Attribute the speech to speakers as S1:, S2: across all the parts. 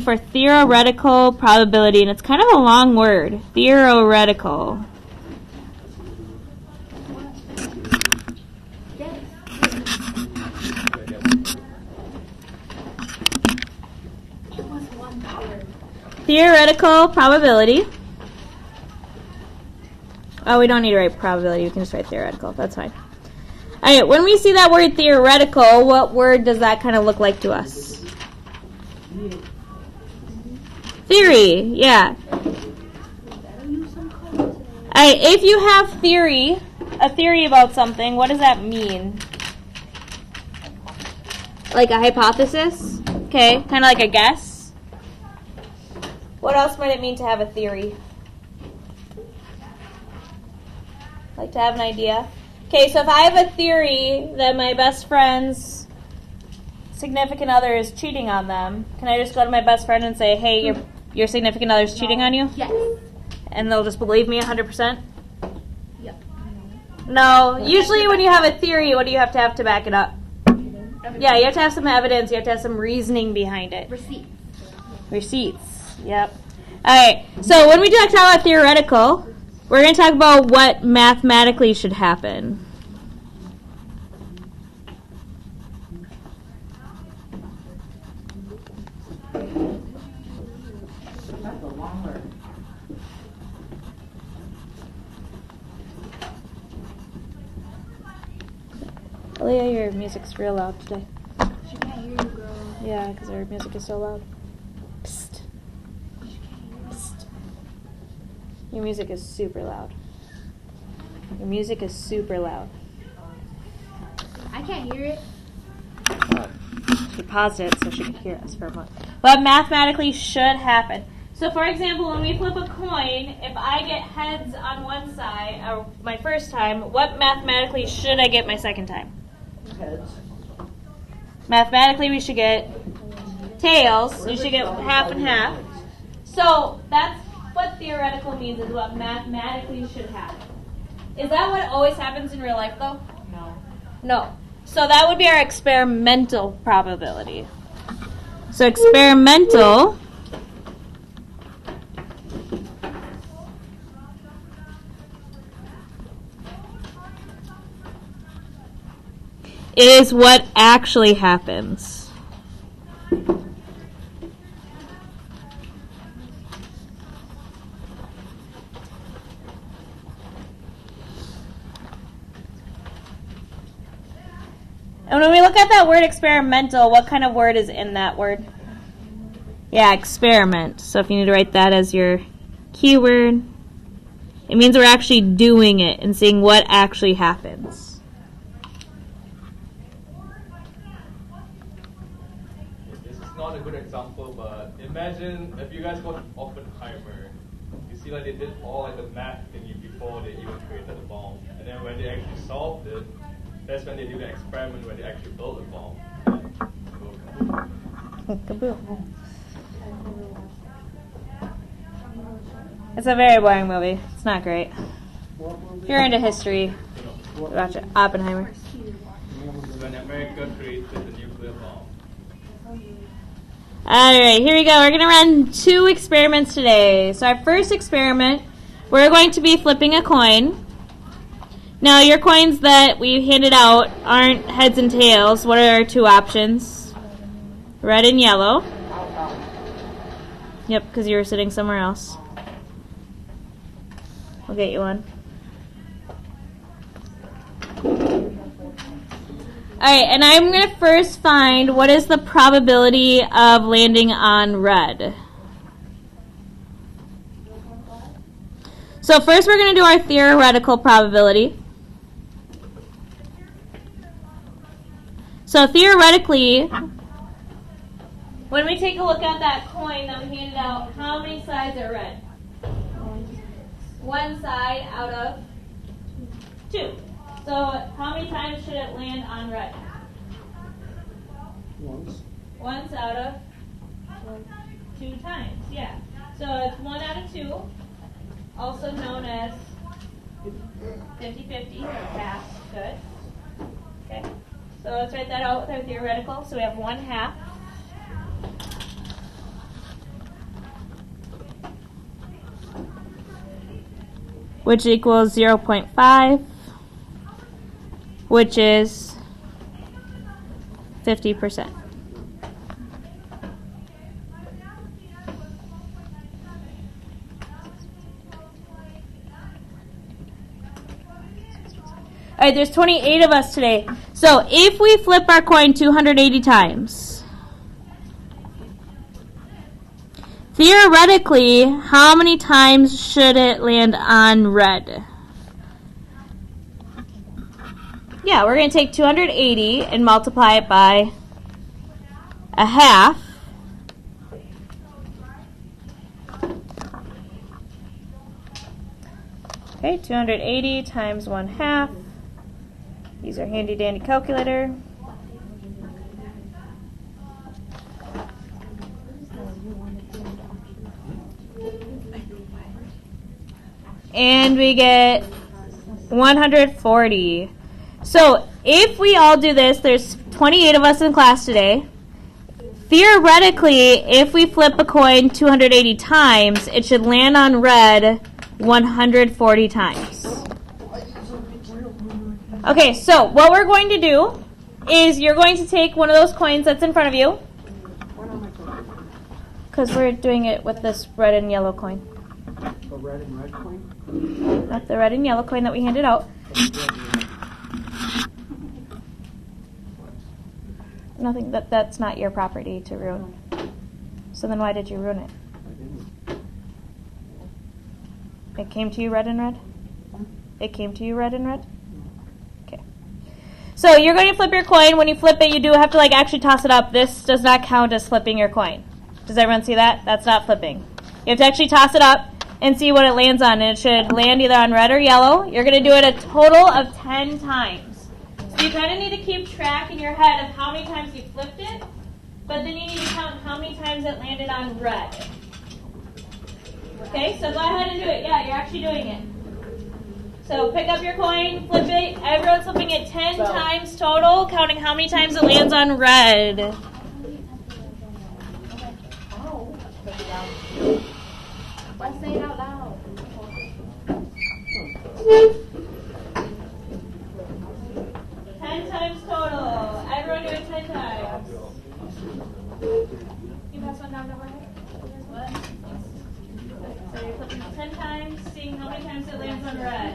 S1: For theoretical probability, and it's kind of a long word. Theoretical. Theoretical probability. Oh, we don't need to write probability. We can just write theoretical. That's fine. All right, when we see that word theoretical, what word does that kind of look like to us? Theory, yeah. Alright, if you have a theory about something, what does that mean? Like a hypothesis? Okay, kind of like a guess. What else might it mean to have a theory? Like to have an idea? Okay, so if I have a theory that my best friend's significant other is cheating on them, can I just go to my best friend and say, hey, your significant other is cheating on you?
S2: Yes.
S1: And they'll just believe me 100%?
S2: Yep.
S1: No. Usually when you have a theory, what do you have to back it up? Evidence. Yeah, you have to have some evidence. You have to have some reasoning behind it. Receipts. Yep. All right. So when we talk about theoretical, we're going to talk about what mathematically should happen. Leah, your music's real loud today.
S2: She can't hear you, girl.
S1: Yeah, because our music is so loud. Psst. Psst. Your music is super loud. Your music is super loud.
S2: I can't hear it.
S1: Well, she paused it so she could hear us for a moment. What mathematically should happen. So, for example, when we flip a coin, if I get heads on one side, or my first time, what mathematically should I get my second time?
S3: Heads.
S1: Mathematically, we should get tails. You should get half and half. So that's what theoretical means, is what mathematically should happen. Is that what always happens in real life, though? No. So that would be our experimental probability. So experimental is what actually happens. And when we look at that word experimental, what kind of word is in that word? Yeah, experiment. So if you need to write that as your keyword, it means we're actually doing it and seeing what actually happens.
S4: This is not a good example, but imagine if you guys go to Oppenheimer, you see like they did all like the math thingy before they even created the bomb. And then when they actually solved it, that's when they do the experiment where they actually build a bomb.
S1: Kaboom. It's a very boring movie. It's not great. If you're into history, watch it. Oppenheimer.
S4: When America created the nuclear bomb.
S1: Alright, here we go. We're going to run 2 experiments today. So our first experiment, we're going to be flipping a coin. Now, your coins that we handed out aren't heads and tails. What are our 2 options? Red and yellow. Yep, because you were sitting somewhere else. We'll get you one. Alright, and I'm going to first find what is the probability of landing on red. So first we're going to do our theoretical probability. So theoretically, when we take a look at that coin that we handed out, how many sides are red? 1 side out of 2. So how many times should it land on red? Once out of 2 times, yeah. So it's 1 out of 2, also known as 50-50, or half. Good. Okay. So let's write that out with our theoretical. So we have 1/2. which equals 0.5, which is 50%. All right, there's 28 of us today. So if we flip our coin 280 times, theoretically, how many times should it land on red? Yeah, we're going to take 280 and multiply it by a half. Okay, 280 times 1/2. Use our handy dandy calculator. And we get 140. So if we all do this, there's 28 of us in class today. Theoretically, if we flip a coin 280 times, it should land on red 140 times. Okay, so what we're going to do is you're going to take one of those coins that's in front of you, because we're doing it with this red and yellow coin.
S3: The red and red coin?
S1: Not the red and yellow coin that we handed out. Nothing, that's not your property to ruin. So then why did you ruin it? It came to you red and red? It came to you red and red? Okay. So you're going to flip your coin. When you flip it, you do have to actually toss it up. This does not count as flipping your coin. Does everyone see that? That's not flipping. You have to actually toss it up and see what it lands on. And it should land either on red or yellow. You're going to do it a total of 10 times. So you kind of need to keep track in your head of how many times you flipped it, but then you need to count how many times it landed on red. Okay, so go ahead and do it. Yeah, you're actually doing it. So pick up your coin, flip it. Everyone's flipping it 10 times total, counting how many times it lands on red.
S2: Don't say it out loud.
S1: 10 times total. Everyone do it 10 times. You pass one down to her? What? So you're flipping it 10 times, seeing how many times it lands on red.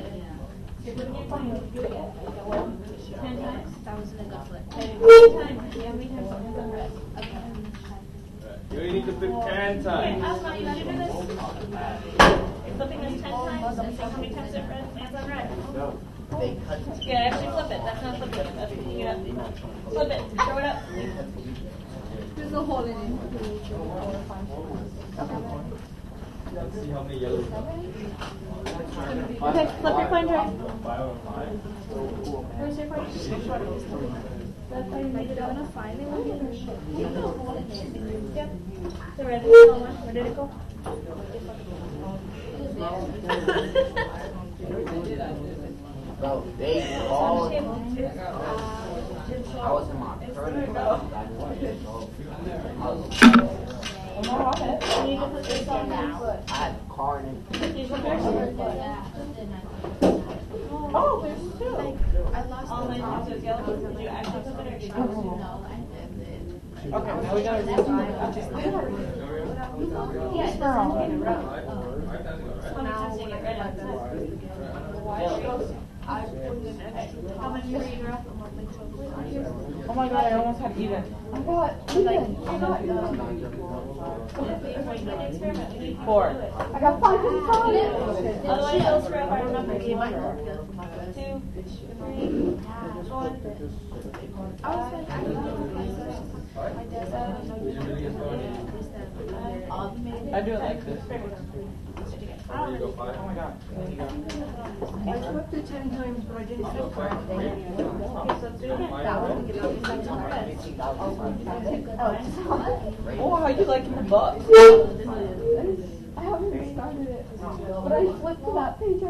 S1: You're flipping your coin. Did you do it yet? 10 times? That was a good flip. 10 times. See how many times it lands on red. Okay.
S4: You only need to flip 10 times.
S1: Okay, Asma, you gotta do this. You're flipping this 10 times and seeing how many times it lands on red. Yeah, actually flip it. That's not flipping it. That's picking it up. Flip it. Throw it up.
S2: There's a hole in it.
S4: Let's see how many yellows.
S1: Okay, flip your coin, Dre.
S4: 5 on 5.
S1: Where's your coin? That's how you make it up. Yep. The red and yellow one. Where did it go?
S3: Bro, they all.
S1: It's on the table.
S3: I was in my turn.
S1: You need to put this on now.
S3: I had card and.
S1: Oh, there's two.
S2: I lost
S1: All
S2: the
S1: my
S2: top.
S1: ones is yellow. Did you actually put it or did you?
S2: No, I didn't.
S5: Okay, now we gotta do
S1: Yeah, it doesn't get it wrong. How many times do you get rid of it? How much were you wrote?
S5: Oh my god, I almost had Eden. I got Eden. I got Eden. 4. I got 5 and 5.
S1: Otherwise, they'll screw up our numbers. 2, 3, 1.
S2: I was like, I don't know.
S5: I do it like this.
S4: You go 5.
S5: Oh my god.
S2: I flipped it 10 times, but I didn't flip correctly.
S1: Okay, so let's do it again.
S5: Oh, how you liking the book?
S6: I haven't even started it, but I flipped to that page.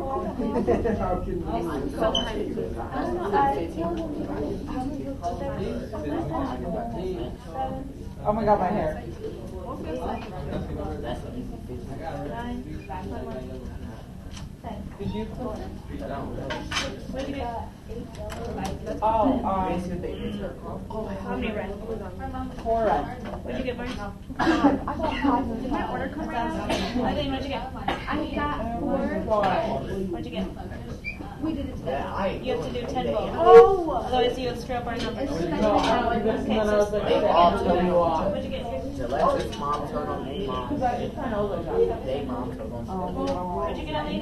S5: Oh my god, my hair. Did you put it?
S1: What did you get?
S5: Oh,
S1: How many red?
S5: 4 red.
S1: What did you get, Mark?
S6: I got 5. Did my order come right now?
S1: Eileen, what did you get?
S6: I got 4.
S1: What did you get?
S6: We did it together.
S1: You have to do 10 votes.
S6: Oh!
S1: Otherwise you would screw up our numbers.
S6: It's
S5: No, I don't like this, and then I was like,
S3: They all tell you off.
S1: What'd you get?
S3: Alexis' mom told on their mom.
S5: because I just kind of was like,
S3: They mom told on
S1: What'd you get, Eileen?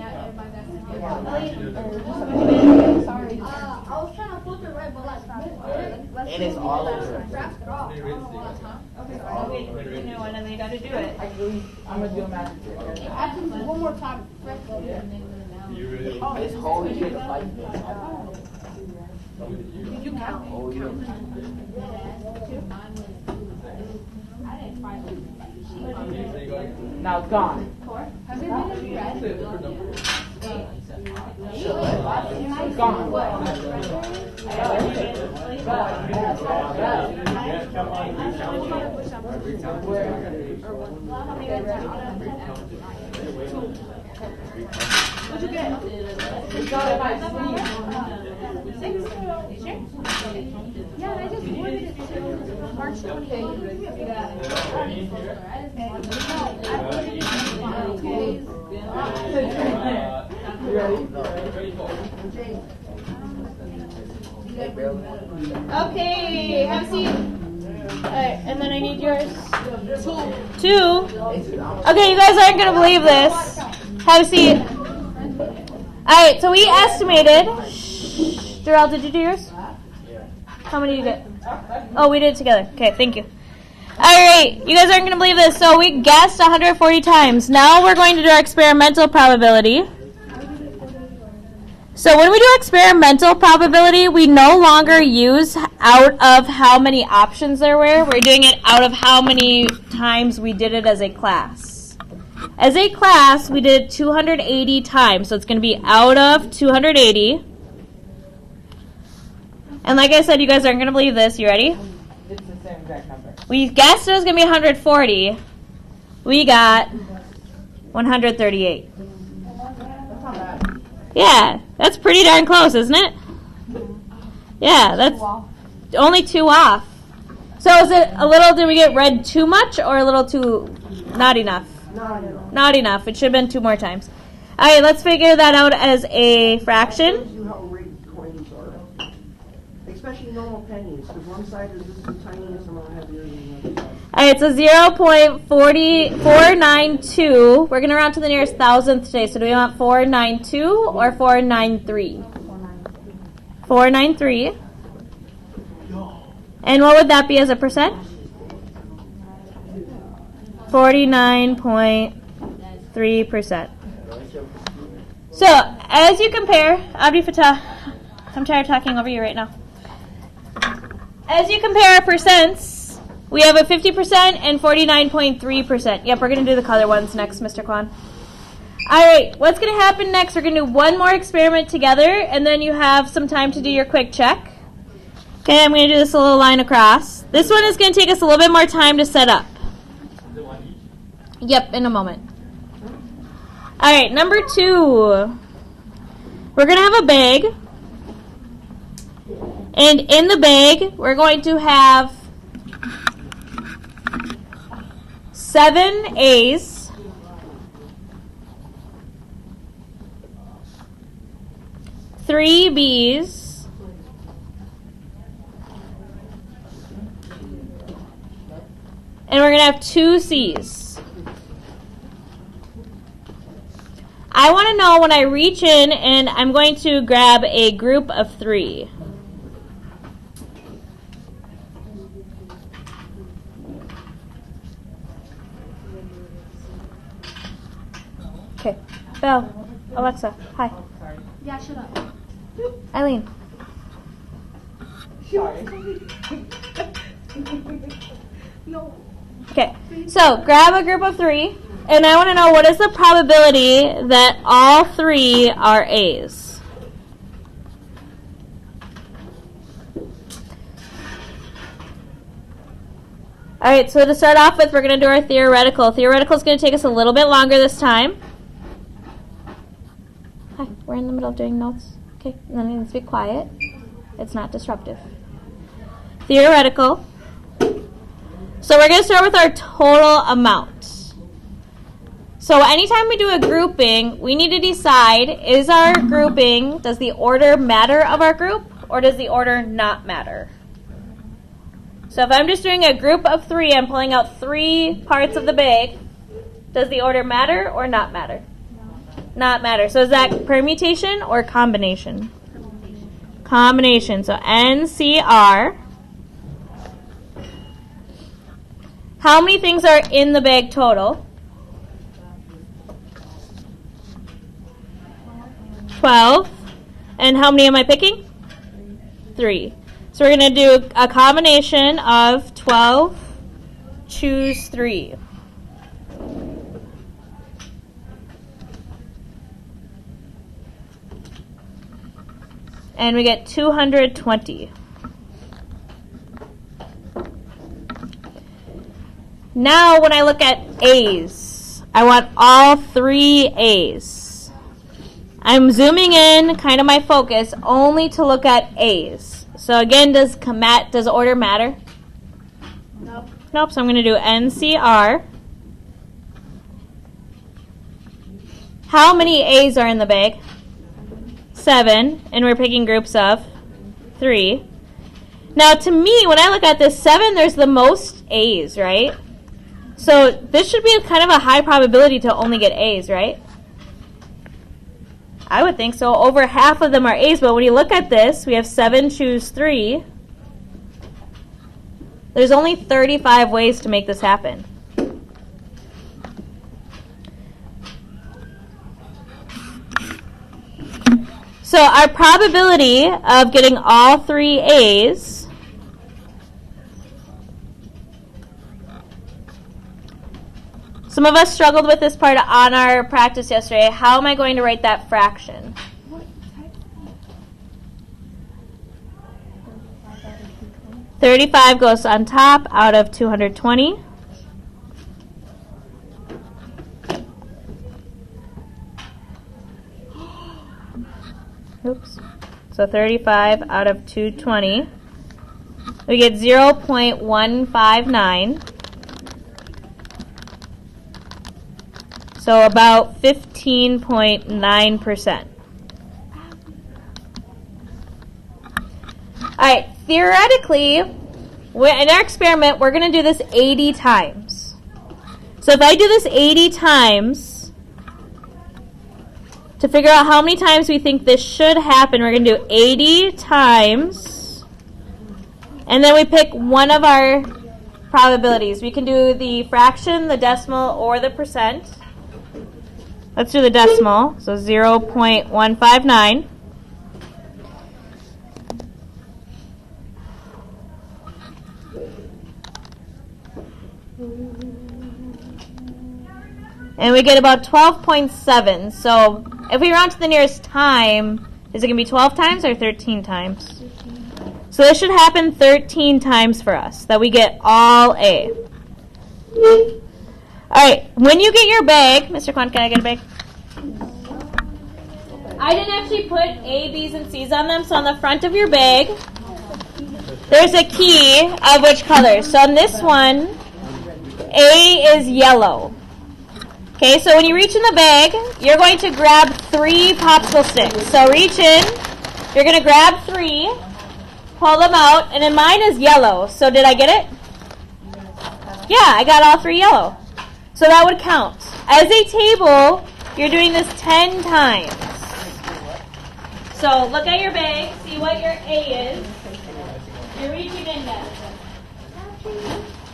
S6: Sorry. I was trying to flip it right, but let's
S3: And it's all over.
S6: wrap it off.
S1: Okay, you know one and then you gotta do it.
S5: I'm gonna do a magic trick.
S6: I have to do one more time.
S4: You really?
S3: This whole year to fight this.
S6: You count.
S3: Whole year.
S5: Now it's gone.
S6: Has it been in red?
S5: It's gone.
S6: What'd you get?
S5: It's not in my sleeve.
S6: 6? Sure. Yeah, and I just ordered it to March 28th.
S5: You ready?
S3: They barely.
S1: Okay, have a seat. Alright, and then I need yours. 2. Okay, you guys aren't gonna believe this. Have a seat. Alright, so we estimated. Darrell, did you do yours? How many did you get? Oh, we did it together. Okay, thank you. Alright, you guys aren't going to believe this. So we guessed 140 times. Now we're going to do our experimental probability. So when we do experimental probability, we no longer use out of how many options there were. We're doing it out of how many times we did it as a class. As a class, we did it 280 times. So it's going to be out of 280. And like I said, you guys aren't going to believe this. You ready?
S5: It's the same exact number.
S1: We guessed it was going to be 140. We got 138.
S5: That's not bad.
S1: Yeah, that's pretty darn close, isn't it? Yeah, that's only 2 off. So is it a little, did we get red too much or a little too, not enough? Not enough. It should have been 2 more times. All right, let's figure that out as a fraction.
S2: Shows you how rigged coins are. Especially normal pennies, because one side is just the tiniest amount heavier than the other side.
S1: All right, so 0.492. We're going to round to the nearest thousandth today. So do we want 492 or 493? 493. And what would that be as a percent? 49.3%. So as you compare, Abdi Fatah, I'm tired of talking over you right now. As you compare our percents, we have a 50% and 49.3%. Yep, we're going to do the color ones next, Mr. Kwan. All right, what's going to happen next? We're going to do one more experiment together, and then you have some time to do your quick check. Okay, I'm going to do this a little line across. This one is going to take us a little bit more time to set up. Yep, in a moment. All right, number 2. We're going to have a bag. And in the bag, we're going to have 7 A's, 3 B's, and we're going to have 2 C's. I want to know when I reach in and I'm going to grab a group of 3. Okay, Belle, Alexa, hi.
S6: Yeah, shut up.
S1: Eileen.
S5: Sorry.
S6: No.
S1: Okay, so grab a group of 3, and I want to know what is the probability that all 3 are A's. All right, so to start off with, we're going to do our theoretical. Theoretical is going to take us a little bit longer this time. Hi, we're in the middle of doing notes. Okay, and then it needs to be quiet. It's not disruptive. Theoretical. So we're going to start with our total amount. So anytime we do a grouping, we need to decide, is our grouping, does the order matter of our group, or does the order not matter? So if I'm just doing a group of 3, I'm pulling out 3 parts of the bag, does the order matter or not matter? Not matter. So is that permutation or combination? Combination. So NCR. How many things are in the bag total? 12. And how many am I picking? 3. So we're going to do a combination of 12, choose 3. And we get 220. Now when I look at A's, I want all 3 A's. I'm zooming in, kind of my focus, only to look at A's. So again, does order matter?
S6: Nope.
S1: Nope, so I'm going to do NCR. How many A's are in the bag? 7, and we're picking groups of 3. Now to me, when I look at this 7, there's the most A's, right? So this should be kind of a high probability to only get A's, right? I would think so. Over half of them are A's, but when you look at this, we have 7, choose 3. There's only 35 ways to make this happen. So our probability of getting all 3 A's some of us struggled with this part on our practice yesterday. How am I going to write that fraction? 35 goes on top out of 220. Oops. So 35 out of 220. We get 0.159. So about 15.9%. All right, theoretically, in our experiment, we're going to do this 80 times. So if I do this 80 times, to figure out how many times we think this should happen, we're going to do 80 times, and then we pick one of our probabilities. We can do the fraction, the decimal, or the percent. Let's do the decimal, so 0.159. And we get about 12.7. So if we round to the nearest time, is it going to be 12 times or 13 times? So this should happen 13 times for us, that we get all A. All right, when you get your bag, Mr. Kwan, can I get a bag? I didn't actually put A, B's, and C's on them, so on the front of your bag, there's a key of which color. So on this one, A is yellow. Okay, so when you reach in the bag, you're going to grab 3 popsicle sticks. So reach in, you're going to grab 3, pull them out, and then mine is yellow. So did I get it? Yeah, I got all 3 yellow. So that would count. As a table, you're doing this 10 times. So look at your bag, see what your A is. You're reaching in now.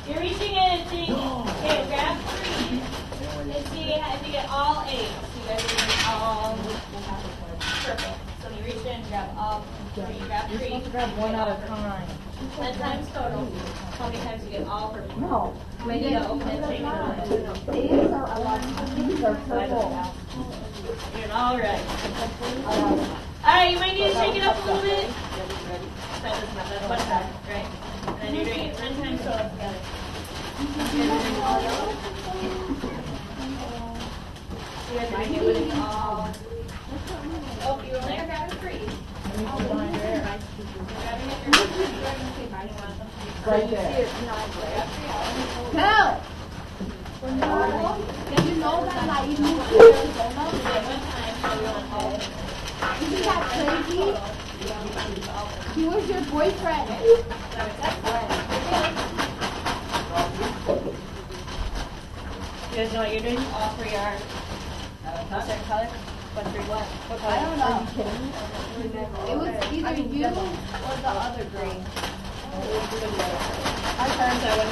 S1: You're reaching in and seeing, okay, grab 3 and see if you get all A's. So you guys are doing all purple. So you reach in and grab all 3. Grab 3.
S5: Grab one at a time.
S1: 10 times total. How many times you get all purple?
S5: No.
S1: When you go, then take it out.
S5: These are a lot. These are purple.
S1: You're all right. Alright, you might need to shake it up a little bit. That's one side, right? And then you're doing it 10 times total together. You guys are doing it with all. Oh, you only are grabbing three.
S5: Let me put behind your hair.
S1: Grabbing it, you're grabbing it.
S5: Right there.
S6: No. Did you know that like you moved to Arizona? Isn't that crazy? He was your boyfriend.
S1: You guys know what you're doing? All three are a certain color. What three? What color?
S6: I don't know. Are you kidding me? It was either you or the other girl.
S1: Our turns are one.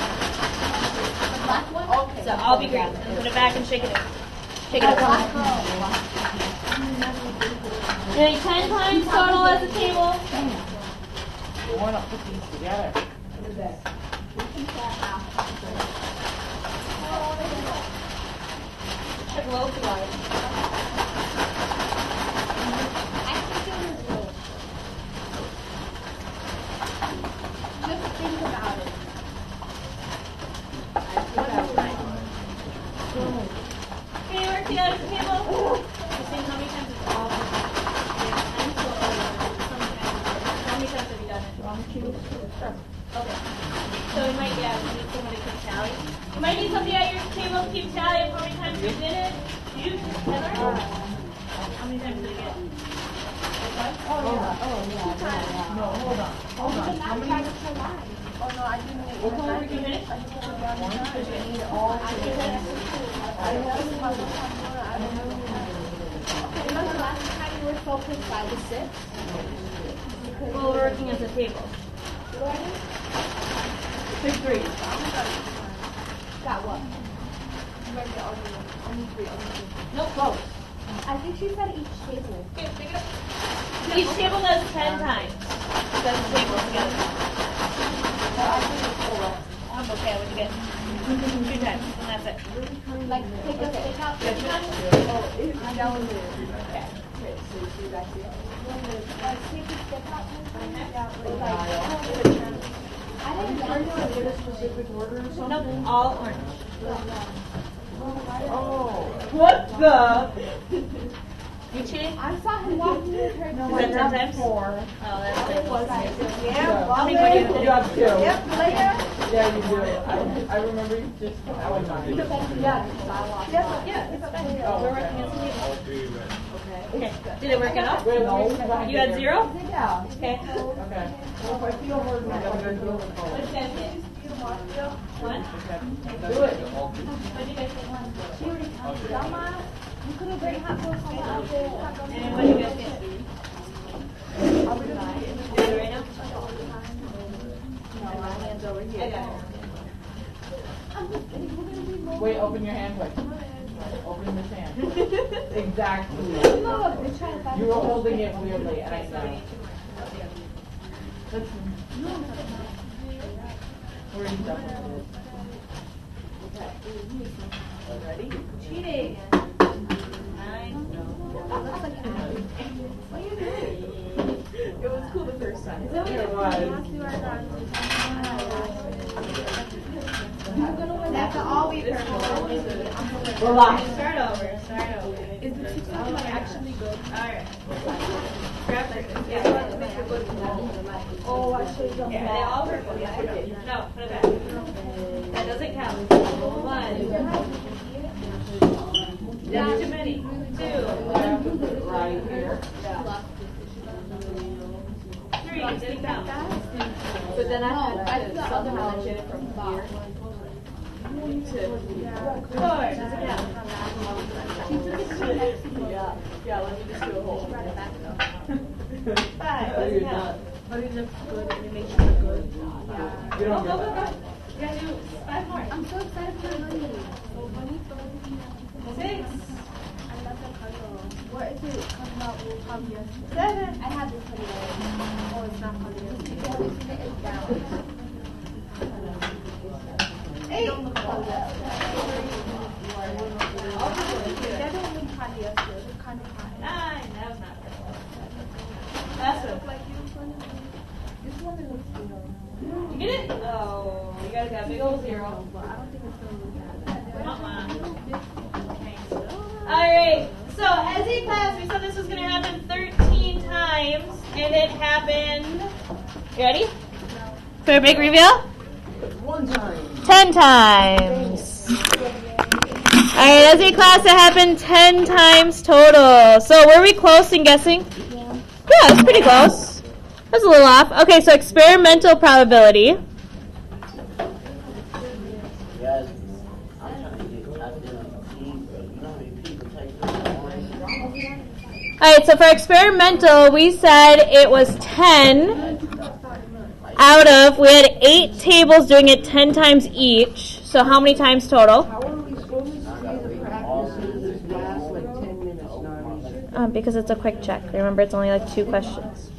S6: The black one? Okay.
S1: So I'll be green. And put it back and shake it in. Shake it
S6: The
S1: up.
S6: black girl.
S1: You're doing 10 times total as a table.
S5: You want to put these together.
S1: Took a little too long.
S6: I think it was good. Just think about it.
S1: Can you work together as a table? You're seeing how many times it's all. How many times have you done it? Okay. So we might, we need someone to keep tally. You might need somebody at your table to keep tally of how many times you did it. You, Heather? How many times did you get?
S5: No, hold on. Hold on. How many?
S1: What color did you finish?
S6: Remember last time you were so pissed by the 6?
S1: Well, we're working as a table.
S5: 6 3.
S6: Got what?
S1: Nope, close.
S6: I think she said each table.
S1: Each table does 10 times. Does the table together. Okay, what'd you get? 2 times, and that's it.
S6: Like, take a stick out.
S1: You got 2 times?
S6: I didn't know.
S2: In a specific order or something?
S1: Nope, all orange.
S5: Oh.
S1: What the? You cheating?
S6: I saw him walking with her.
S1: Is that 10 times?
S5: 4.
S1: Oh, that's it.
S5: Yeah.
S1: How many would you
S5: You
S1: do?
S5: got 2. Yeah, you do it. I remember you just. I was on it.
S1: Yeah, it's fine.
S5: Oh,
S1: We're
S5: okay.
S1: working as a table.
S4: All three went.
S1: Okay. Did it work out?
S5: No.
S1: You got 0?
S5: Yeah.
S1: Okay.
S5: Okay.
S2: Well, if I feel hurt, I'm gonna deal with
S1: What did you guys get? 1?
S5: Do it.
S1: What did you guys get?
S6: Mama, you could have bring hot dogs out there.
S1: And what did you guys get? Is it right now?
S6: No, my hand's over
S1: I
S6: here.
S1: got it.
S6: I'm just kidding. We're gonna be more.
S5: Wait, open your hand quick. Open this hand. Exactly.
S6: Look, they're trying to find
S5: You were holding it weirdly, and I know. Where are you done?
S6: Ready? Cheating.
S1: 9.
S6: What are you doing?
S5: It was cool the first time.
S6: Is that what
S5: It
S6: you're
S5: was.
S6: That's all we heard.
S5: Relax.
S1: Start over. Start over.
S6: Is the TikTok actually good?
S1: Alright. Grab it. Yeah.
S6: Oh, I should have done
S1: Yeah, they
S6: that.
S1: all work together. No, put it back. That doesn't count. 1. That's too many. 2.
S5: Right here.
S1: 3. Didn't count.
S6: But then I had to somehow get it from here.
S1: 4. Doesn't count.
S6: She took it to Mexico.
S5: Yeah, let me just do a whole.
S1: 5. Doesn't count.
S6: But it looks good and it makes you look good.
S5: You
S1: Go,
S5: don't
S1: go,
S5: get
S1: go,
S5: that.
S1: go. You gotta do 5 more.
S6: I'm so excited for money.
S1: 6.
S6: I love the color. Where is it coming out? Will come yesterday.
S1: 7.
S6: I have this color. Oh, it's not coming yesterday. It's down.
S1: 8.
S6: Don't look color yesterday. That don't look kind of yesterday. It look kind of hot.
S1: 9. That was not good. Last one.
S6: This one looks good.
S1: You get it? Oh, you guys got a big old 0.
S6: But I don't think it's going to look that bad.
S1: Alright, so as a class, we said this was going to happen times, and it happened. You ready? For a big reveal?
S2: 1 time.
S1: 10 times. Alright, that's a class that happened 10 times total. So were we close in guessing? Yeah, that's pretty close. That's a little off. Okay, so experimental probability.
S3: Guys, I'm trying to get tested on the team, but you know how many people take this?
S1: Alright, so for experimental, we said it was 10 out of, we had 8 tables doing it 10 times each. So how many times total?
S2: How are we supposed to see the practices last like 10 minutes now?
S1: Because it's a quick check. Remember, it's only like 2 questions.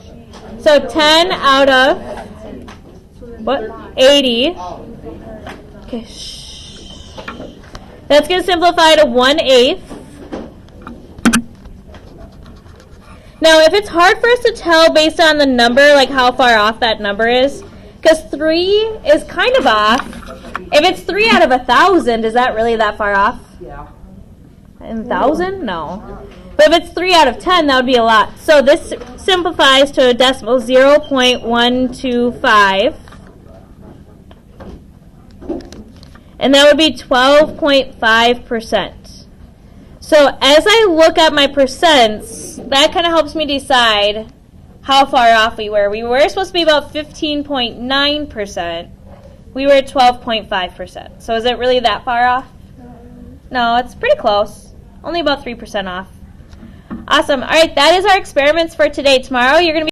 S1: So 10 out of, what? 80. Okay, shh. That's going to simplify to 1/8. Now, if it's hard for us to tell based on the number, like how far off that number is, because 3 is kind of off. If it's 3 out of 1,000, is that really that far off?
S2: Yeah.
S1: 1,000? No. But if it's 3 out of 10, that would be a lot. So this simplifies to a decimal 0.125. And that would be 12.5%. So as I look at my percents, that kind of helps me decide how far off we were. We were supposed to be about 15.9%. We were at 12.5%. So is it really that far off? No, it's pretty close. Only about 3% off. Awesome. All right, that is our experiments for today. Tomorrow you're going to be